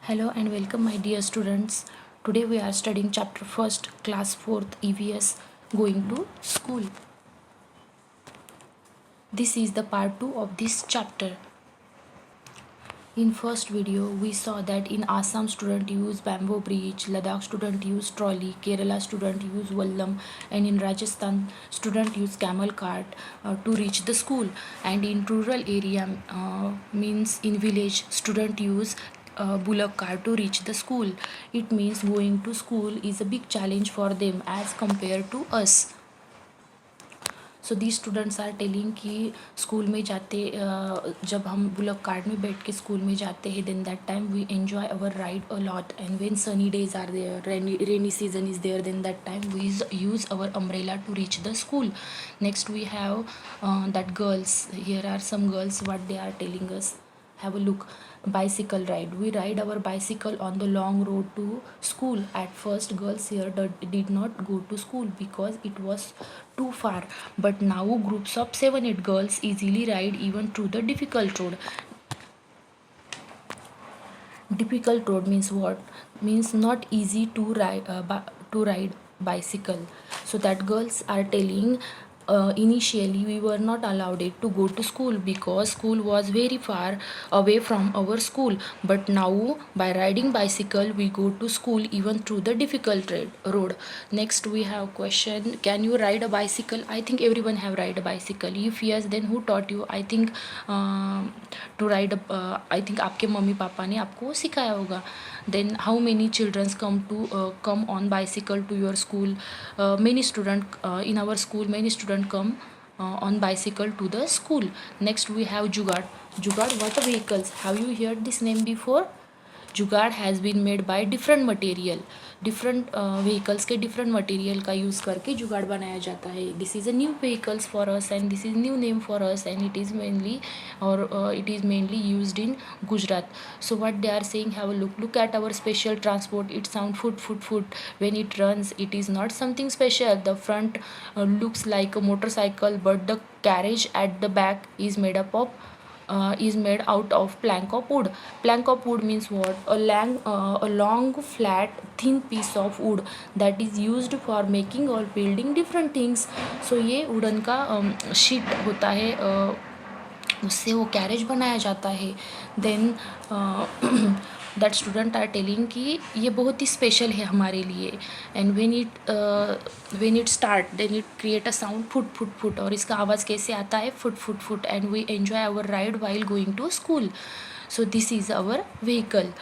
Hello and welcome my dear students. Today we are studying chapter 1st class 4th EVS going to school. This is the part 2 of this chapter. In first video we saw that in Assam student use bamboo bridge, Ladakh student use trolley, Kerala student use wallam, and in Rajasthan student use camel cart to reach the school, and in rural area means in village student use bullock cart to reach the school. It means going to school is a big challenge for them as compared to us. So the students are telling कि school में जाते जब हम bullock cart में बैठ के school में जाते हैं then that time we enjoy our ride a lot and when sunny days are there rainy season is there then that time we use our umbrella to reach the school. Next we have that girls. Here are some girls what they are telling us. Have a look. Bicycle ride. We ride our bicycle on the long road to school. At first girls here did not go to school because it was too far, but now groups of 7-8 girls easily ride even through the difficult road. Difficult road means what? Means not easy to ride bicycle. So that girls are telling initially we were not allowed it to go to school because school was very far away from our school, but now by riding bicycle we go to school even through the difficult road. Next we have question, can you ride a bicycle? I think everyone have ride a bicycle. If yes, then who taught you? I think to ride I think आपके mummy papa ने आपको सिखाया होगा. Then how many children come on bicycle to your school? Many student in our school, many student come on bicycle to the school. Next we have jugaad. Jugaad, what vehicles? Have you heard this name before? Jugaad has been made by different material. Different vehicles के different material का use करके जुगाड़ बनाया जाता है. This is a new vehicles for us and this is new name for us and it is mainly used in Gujarat. So what they are saying, have a look at our special transport. It sound phut when it runs. It is not something special. The front looks like a motorcycle, but the carriage at the back is made out of plank of wood. Plank of wood means what? A long flat thin piece of wood that is used for making or building different things. So ये wooden का sheet होता है, उससे वो carriage बनाया जाता है. Then that student are telling कि ये बहुत ही स्पेशल है हमारे लिए. And when it start then it create a sound phut. और इसका आवाज़ कैसे आता है? Phut. And we enjoy our ride while going to school. So this is our vehicle.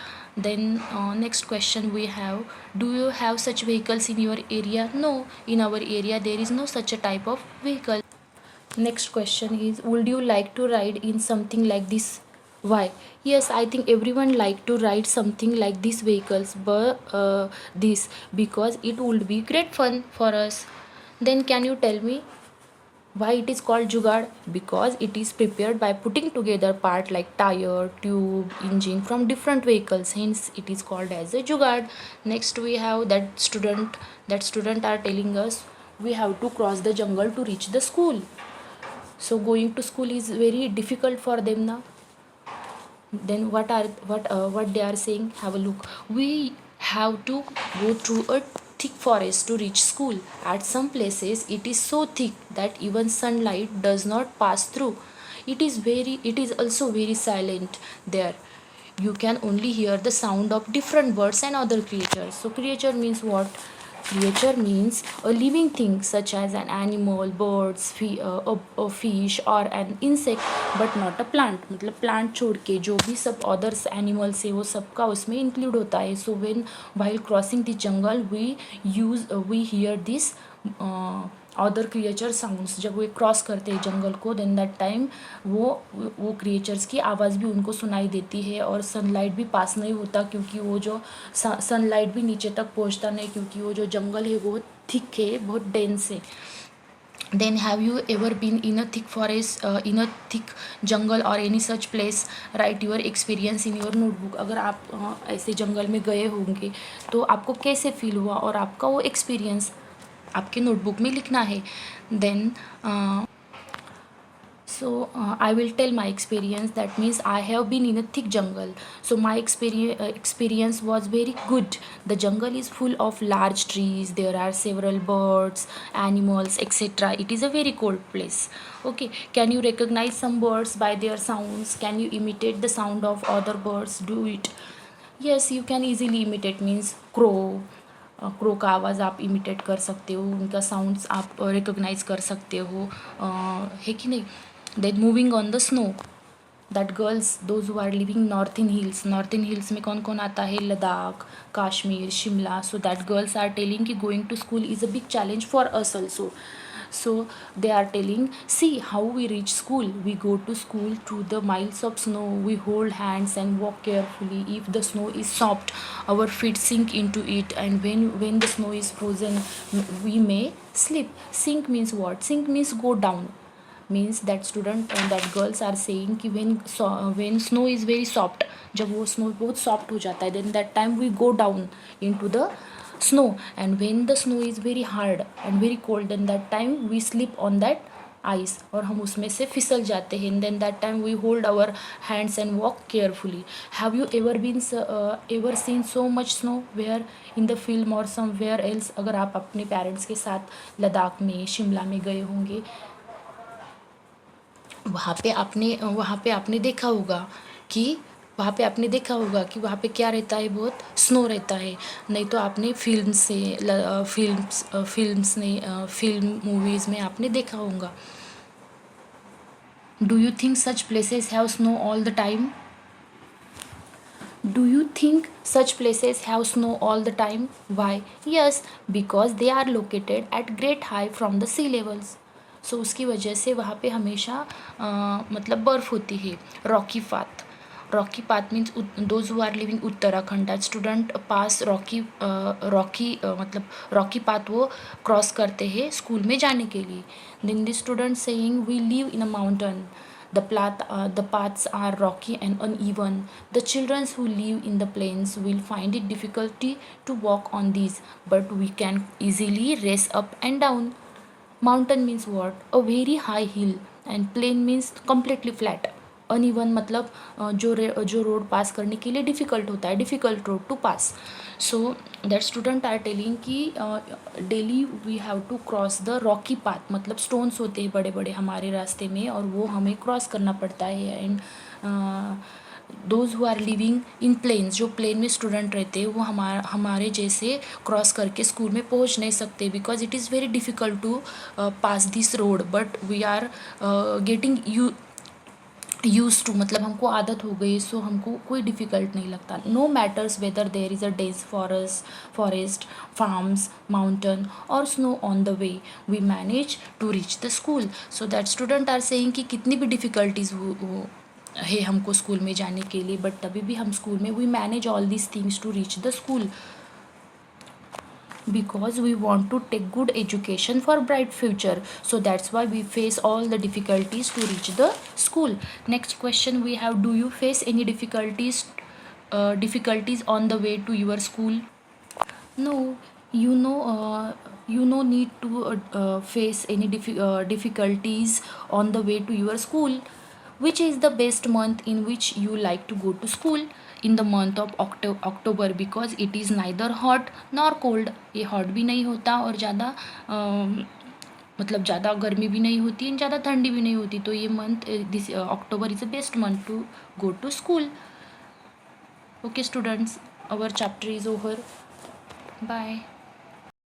Then next question we have, do you have such vehicles in your area? No, in our area there is no such a type of vehicle. Next question is, would you like to ride in something like this? Why? Yes, I think everyone like to ride something like these vehicles, but this because it would be great fun for us. Then can you tell me why it is called jugaad? Because it is prepared by putting together part like tire, tube, engine from different vehicles, hence it is called as a jugaad. Next we have that student are telling us we have to cross the jungle to reach the school. So going to school is very difficult for them now. Then what they are saying, have a look. We have to go through a thick forest to reach school. At some places it is so thick that even sunlight does not pass through. It is also very silent there. You can only hear the sound of different birds and other creatures. So creature means what? Creature means a living thing such as an animal, birds, a fish or an insect, but not a plant. मतलब plant छोड़ के जो भी सब others animals है वो सबका उसमें include होता है. So while crossing the jungle we hear this other creature sounds. जब वो क्रॉस करते हैं जंगल को देन दैट टाइम वो क्रिएचर्स की आवाज़ भी उनको सुनाई देती है. और सनलाइट भी पास नहीं होता क्योंकि वो जो सनलाइट भी नीचे तक पहुंचता नहीं क्योंकि वो जो जंगल है वो थिक है, बहुत डेंस है. Then have you ever been in a thick forest, in a thick jungle or any such place? Write your experience in your notebook. अगर आप ऐसे जंगल में गए होंगे तो आपको कैसे फील हुआ और आपका वो एक्सपीरियंस आपके नोटबुक में लिखना है. Then So I will tell my experience. That means I have been in a thick jungle. So my experience was very good. The jungle is full of large trees. There are several birds, animals, etc. It is a very cold place. Okay, can you recognize some birds by their sounds? Can you imitate the sound of other birds? Do it. Yes, you can easily imitate. Means crow. Crow का आवाज़ आप imitate कर सकते हो, उनका sounds आप recognise कर सकते हो, है कि नहीं. Then moving on the snow, that girls those who are living north in hills में कौन कौन आता है, Ladakh, Kashmir, Shimla. So that girls are telling कि going to school is a big challenge for us also. So they are telling, see how we reach school. We go to school through the miles of snow. We hold hands and walk carefully. If the snow is soft, our feet sink into it, and when the snow is frozen, we may slip. Sink means what? Sink means go down. Means that student and that girls are saying कि when snow is very soft, जब वो snow बहुत soft हो जाता है, then that time we go down into the snow. And when the snow is very hard and very cold, then that time we slip on that ice, और हम उसमें से फिसल जाते हैं. And then that time we hold our hands and walk carefully. Have you ever seen so much snow where in the film or somewhere else? अगर आप अपने पेरेंट्स के साथ लद्दाख में, शिमला में गए होंगे, वहाँ पे आपने देखा होगा कि वहाँ पे क्या रहता है, बहुत स्नो रहता है. नहीं तो आपने फिल्म मूवीज़ में आपने देखा होगा. Do you think such places have snow all the time? Do you think such places have snow all the time? Why? Yes, because they are located at great height from the sea levels. So उसकी वजह से वहाँ पे हमेशा मतलब बर्फ़ होती है. Rocky path means those who are living Uttarakhand, that student पास मतलब रॉकी पाथ वो क्रॉस करते हैं स्कूल में जाने के लिए. Then the student saying we live in a mountain. The paths are rocky and uneven. The children who live in the plains will find it difficulty to walk on these, but we can easily race up and down. Mountain means what? A very high hill, and plain means completely flat. Uneven मतलब जो road पास करने के लिए difficult होता है, difficult road to pass. So that student are telling कि daily we have to cross the rocky path, मतलब stones होते हैं बड़े बड़े हमारे रास्ते में, और वो हमें क्रॉस करना पड़ता है. And those who are living in plains, जो प्लेन में स्टूडेंट रहते हैं, वो हमारे जैसे क्रॉस करके स्कूल में पहुंच नहीं सकते, because it is very difficult to pass this road. But we are getting use to, मतलब हमको आदत हो गई, सो हमको कोई डिफ़िकल्ट नहीं लगता. No matters whether there is a dense forest, farms, mountain और snow on the way, we manage to reach the school. So that student are saying कि कितनी भी डिफ़िकल्टीज़ है हमको स्कूल में जाने के लिए, बट तभी भी हम स्कूल में we manage all these things to reach the school, because we want to take good education for bright future. So that's why we face all the difficulties to reach the school. Next question we have, do you face any difficulties on the way to your school? No, you no need to face any difficulties on the way to your school. Which is the best month in which you like to go to school? In the month of October, because it is neither hot nor cold. ये hot भी नहीं होता और ज़्यादा मतलब ज़्यादा गर्मी भी नहीं होती है, ज़्यादा ठंडी भी नहीं होती. तो ये month this October is the best month to go to school. Okay students, our chapter is over. Bye.